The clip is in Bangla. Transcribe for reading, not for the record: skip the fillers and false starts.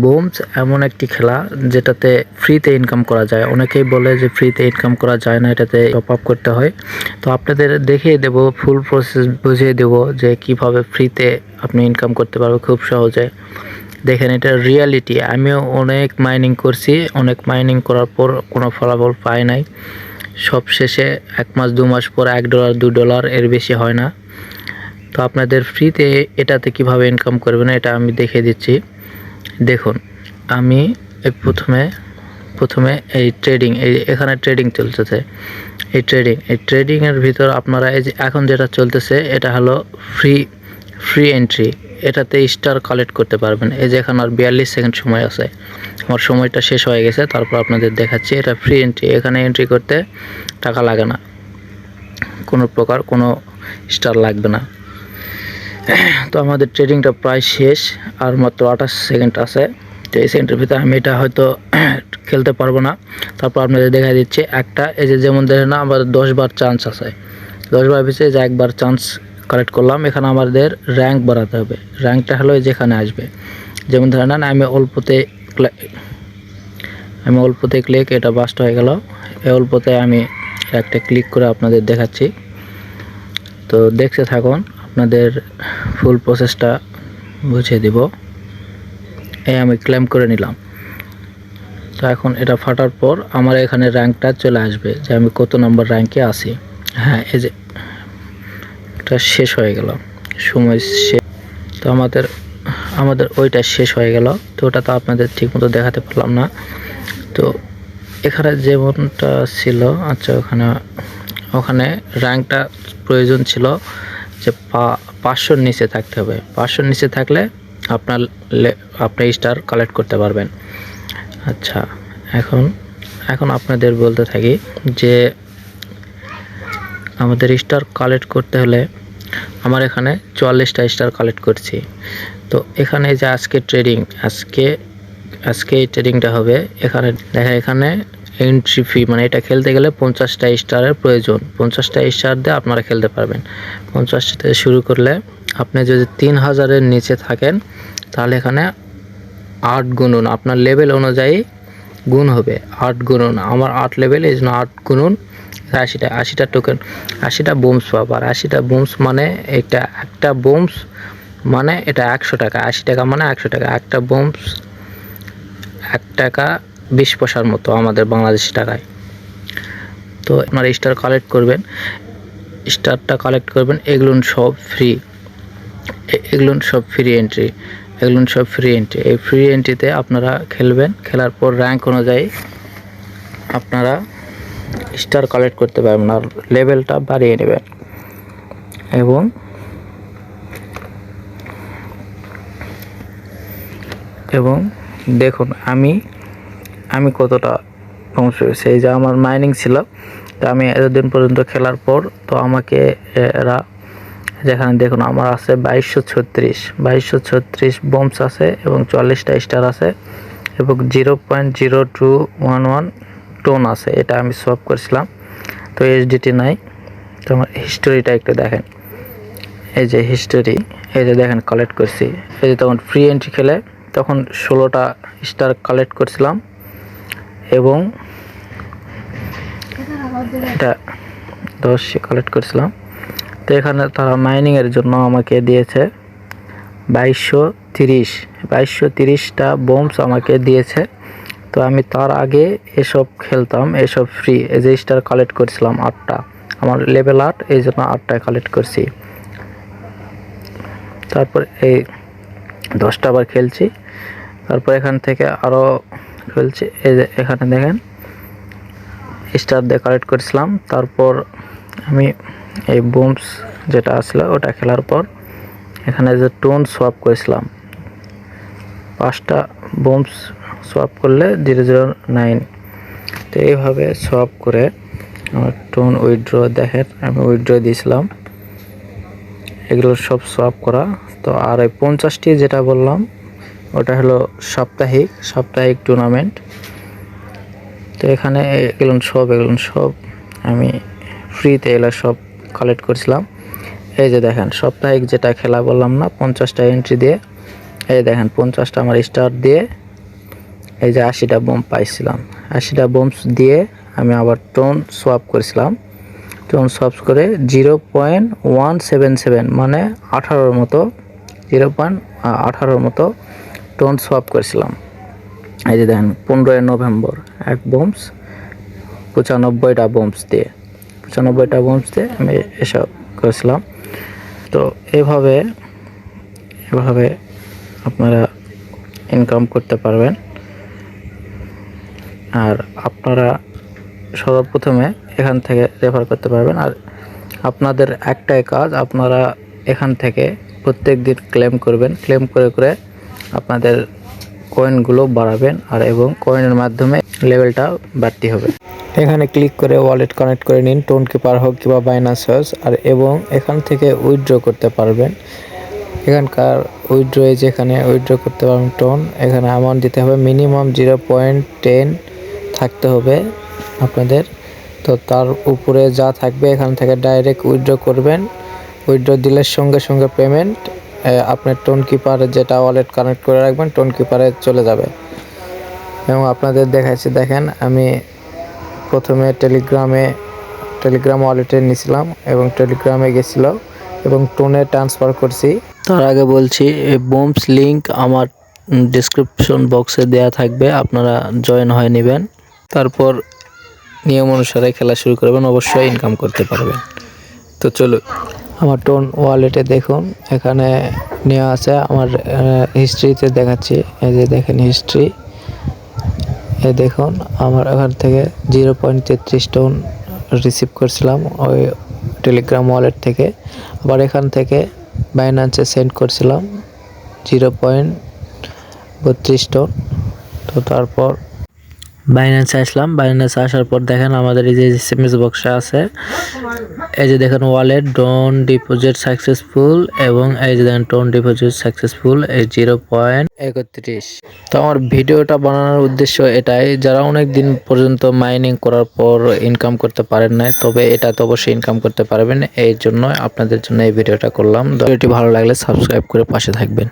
বুমস এমন একটি খেলা যেটাতে ফ্রিতে ইনকাম করা যায়। অনেকেই বলে যে ফ্রিতে ইনকাম করা যায় না, এটাতে টপ আপ করতে হয়। তো আপনাদের দেখিয়ে দেব, ফুল প্রসেস বুঝিয়ে দেব যে কিভাবে ফ্রিতে আপনি ইনকাম করতে পারবেন খুব সহজে। দেখেন, এটা রিয়ালিটি। আমিও অনেক মাইনিং করছি, অনেক মাইনিং করার পর কোনো ফলাফল পাই নাই। সব শেষে 1 মাস 2 মাস পর $1 $2 এর বেশি হয় না। তো আপনাদের ফ্রিতে এটাতে কিভাবে ইনকাম করবেন এটা আমি দেখিয়ে দিচ্ছি। দেখুন, আমি প্রথমে এই ট্রেডিং, এখানে ট্রেডিং চলতেছে। এই ট্রেডিংয়ের ভিতর আপনারা এই যে এখন যেটা চলতেছে এটা হলো ফ্রি এন্ট্রি। এটাতে স্টার কালেক্ট করতে পারবেন। এই যে এখন আর 42 সেকেন্ড সময় আছে, আমার সময়টা শেষ হয়ে গেছে। তারপর আপনাদের দেখাচ্ছি, এটা ফ্রি এন্ট্রি। এখানে এন্ট্রি করতে টাকা লাগে না, কোনো প্রকার কোনো স্টার লাগবে না। তো আমাদের ট্রেডিংটা প্রায় শেষ, আর মাত্র 28 সেকেন্ড আছে। তো এই সেকেন্ডের ভিতরে আমি এটা হয়তো খেলতে পারবো না। তারপর আপনাদের দেখা দিচ্ছে একটা, এই যে যেমন দেখেন না, আমাদের 10 বার চান্স আছে। 10 বার ভিতরে যে একবার চান্স কালেক্ট করলাম। এখানে আমাদের র্যাঙ্ক বাড়াতে হবে। র্যাঙ্কটা হলো যেখানে আসবে, যেমন ধরে নেন আমি অল্পতে ক্লিক, এটা বাস্ট হয়ে গেল। এই অল্পতে আমি একটা ক্লিক করে আপনাদের দেখাচ্ছি। তো দেখতে থাকুন, আপনাদের ফুল প্রসেসটা বুঝিয়ে দিব। এই আমি ক্লেম করে নিলাম। তো এখন এটা ফাটার পর আমার এখানে র্যাঙ্কটা চলে আসবে যে আমি কত নম্বর র্যাঙ্কে আছি। হ্যাঁ, এই যে এটা শেষ হয়ে গেল, সময় শেষ। তো আমাদের ওইটা শেষ হয়ে গেল। তো ওটা তো আপনাদের ঠিকমতো দেখাতে পারলাম না। তো এখানে যেমনটা ছিল, আচ্ছা, ওখানে র্যাঙ্কটা প্রয়োজন ছিল যে 500-র নিচে থাকতে হবে। 500-র নিচে থাকলে আপনি স্টার কালেক্ট করতে পারবেন। আচ্ছা, এখন আপনাদের বলতে থাকি যে আমাদের স্টার কালেক্ট করতে হলে আমার এখানে 44টা স্টার কালেক্ট করছি। তো এখানে যে আজকে এই ট্রেডিংটা হবে। এখানে দেখা, এখানে এন্ট্রি ফি, মানে এটা খেলতে গেলে 50টা স্টারের প্রয়োজন। 50টা স্টার দিয়ে আপনারা খেলতে পারবেন। 50টা থেকে শুরু করলে আপনি যদি 3000-এর নিচে থাকেন তাহলে এখানে 8 গুণন, আপনার লেভেল অনুযায়ী গুণ হবে। 8 গুণন, আমার 8 লেভেল, এই জন্য 8 গুণন 80টা টোকেন, 80টা বোমস পাবো। আর 80টা বোমস মানে এটা একটা বোমস মানে এটা 100 টাকা। 80 টাকা মানে 100 টাকা। একটা বোমস 1 টাকা 20 পয়সার মতো আমাদের বাংলাদেশি টাকায়। তো আপনারা স্টার কালেক্ট করবেন, স্টারটা কালেক্ট করবেন। এগুলো সব ফ্রি এন্ট্রি। এই ফ্রি এন্ট্রিতে আপনারা খেলবেন। খেলার পর র্যাঙ্ক অনুযায়ী আপনারা স্টার কালেক্ট করতে পারবেন আর লেভেলটা বাড়িয়ে নেবেন। এবং দেখুন আমি কতটা ধ্বংস হয়েছে। এই যে আমার মাইনিং ছিল, তো আমি এতদিন পর্যন্ত খেলার পর তো আমাকে এরা, যেখানে দেখুন আমার আছে 2236 বম্বস আছে এবং 44টা স্টার আছে এবং 0.0211 টোন আছে। এটা আমি সলভ করেছিলাম। তো এইচডিটি নাই। তো আমার হিস্টোরিটা একটু দেখেন, এই যে হিস্টোরি, এই যে দেখেন কালেক্ট করছি। এই যে তখন ফ্রি এন্ট্রি খেলে তখন 16টা স্টার কালেক্ট করছিলাম এবং এটা 10 কালেক্ট করছিলাম। তো এখানে তারা মাইনিংয়ের জন্য আমাকে দিয়েছে 2230টা বোমস আমাকে দিয়েছে। তো আমি তার আগে এসব খেলতাম, এসব ফ্রি। এই যে স্টার কালেক্ট করছিলাম 8টা, আমার লেভেল 8, এই জন্য 8টা কালেক্ট করছি। তারপর এই 10টা আবার খেলছি। তারপর এখান থেকে আরও খেলছি। এই যে এখানে দেখেন স্টার দিয়ে কালেক্ট করেছিলাম। তারপর আমি এই বোমস যেটা আসলো ওটা খেলার পর এখানে যে টোন সোয়াপ করেছিলাম, 5টা বোমস সোয়াপ করলে 009। তো এইভাবে সোয়াপ করে আমার টোন উইথড্র, দেখেন আমি উইথড্র দিয়েছিলাম। এগুলো সব সোয়াপ করা। তো আর এই 50টি যেটা বললাম ওটা হলো সাপ্তাহিক টুর্নামেন্ট। তো এখানে এগুলো সব আমি ফ্রিতে এগুলো সব কালেক্ট করছিলাম। এই যে দেখেন সাপ্তাহিক যেটা খেলা বললাম না, 50টা এন্ট্রি দিয়ে এই দেখেন 50টা আমার স্টার দিয়ে এই যে 80টা বোম পাইছিলাম। 80টা বোমস দিয়ে আমি আবার টোন সোয়াপ করেছিলাম। টোন সোয়াপ করে 0.177 মানে 18-র মতো 0.18-র মতো টোন সোয়াপ করেছিলাম। এই যে দেখেন 15 নভেম্বর এক বোমস 95টা বোমস দিয়ে আমি এসব করেছিলাম। তো এভাবে আপনারা ইনকাম করতে পারবেন। আর আপনারা সর্বপ্রথমে এখান থেকে রেফার করতে পারবেন। আর আপনাদের একটাই কাজ, আপনারা এখান থেকে প্রত্যেক দিন ক্লেম করবেন। ক্লেম করে আপনাদের কয়েনগুলো বাড়াবেন আর এবং কয়েনের মাধ্যমে লেভেলটা বাড়তি হবে। এখানে ক্লিক করে ওয়ালেট কানেক্ট করে নিন, টোন কিপার হোক কিংবা বাইন্যান্স হোক, আর এবং এখান থেকে উইথড্র করতে পারবেন। এখানকার উইথড্র যেখানে উইথড্র করতে পারবেন টোন, এখানে অ্যামাউন্ট দিতে হবে মিনিমাম 0.10 থাকতে হবে আপনাদের। তো তার উপরে যা থাকবে এখান থেকে ডাইরেক্ট উইথড্র করবেন। উইথড্র দিলে সঙ্গে পেমেন্ট আপনার টোন কিপারে যেটা ওয়ালেট কানেক্ট করে রাখবেন টোন কিপারে চলে যাবে। এবং আপনাদের দেখাচ্ছি, দেখেন আমি প্রথমে টেলিগ্রাম ওয়ালেটে নিয়েছিলাম এবং টেলিগ্রামে গেছিল এবং টোনে ট্রান্সফার করছি। তার আগে বলছি এই বোমস লিঙ্ক আমার ডেসক্রিপশন বক্সে দেওয়া থাকবে, আপনারা জয়েন হয়ে নেবেন। তারপর নিয়ম অনুসারে খেলা শুরু করবেন, অবশ্যই ইনকাম করতে পারবেন। তো চলো আমার টোন ওয়ালেটে দেখুন, এখানে নেওয়া আছে আমার হিস্ট্রিতে দেখাচ্ছি। এই যে দেখেন হিস্ট্রি, এই দেখুন আমার এখান থেকে 0.33 টোন রিসিভ করছিলাম ওই টেলিগ্রাম ওয়ালেট থেকে। আবার এখান থেকে বাইন্যান্সে সেন্ড করছিলাম 0.32 টোন। তো তারপর বাইন্যান্সে আসলাম। বাইন্যান্সে আসার পর দেখেন আমাদের এই যে এসএমএস বক্সে আছে, এই যে দেখেন ওয়ালেট ডোন্ট ডিপোজিট সাকসেসফুল এবং এই যে দেখেন টোন ডিপোজিট সাকসেসফুল এই 0.31। তো আমার ভিডিওটা বানানোর উদ্দেশ্য এটাই, যারা অনেক দিন পর্যন্ত মাইনিং করার পর ইনকাম করতে পারেন নাই, তবে এটা তো অবশ্যই ইনকাম করতে পারবেন। এই জন্য আপনাদের জন্য এই ভিডিওটা করলাম। ভিডিওটি ভালো লাগলে সাবস্ক্রাইব করে পাশে থাকবেন।